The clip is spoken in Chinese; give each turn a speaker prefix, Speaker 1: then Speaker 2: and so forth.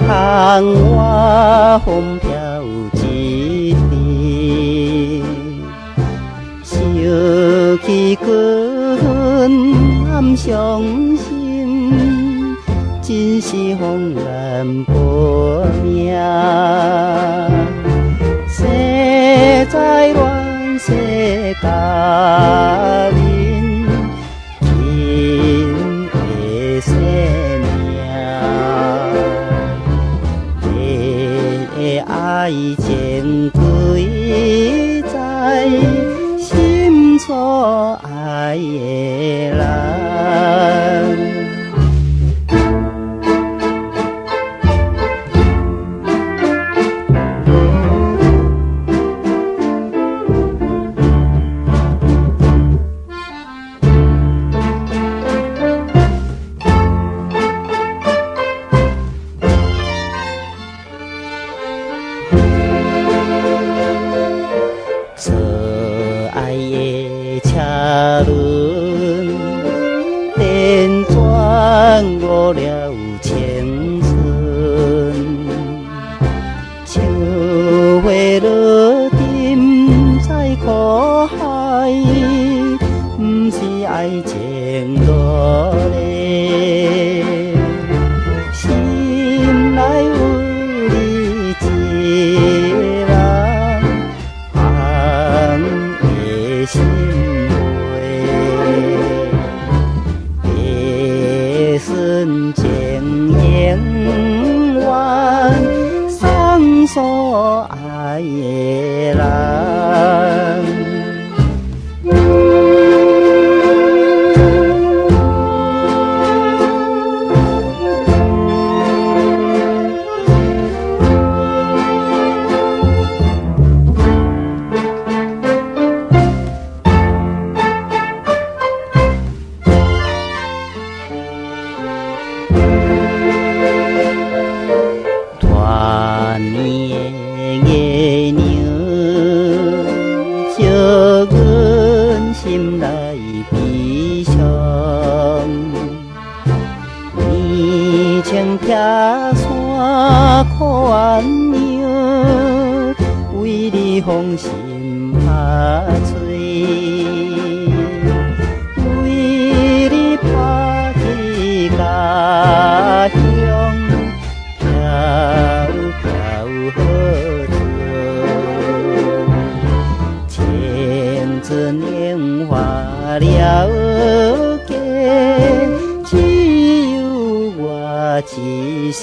Speaker 1: 窗外风飘一地，想起过恨难相心，真是风难保命。生在乱世佳人，人的生命，你的爱情归在心所爱的人。所爱的车轮，电转误了青春。笑花落沉在苦海，不是爱情落泪，心内有你一人。心袂，一瞬情永远送所爱的人。团圆的月亮，照阮心内悲伤。年青撇山苦鸳鸯，为你芳心拍碎，为你拍去家乡。好做，青春年华了结，只有我一世。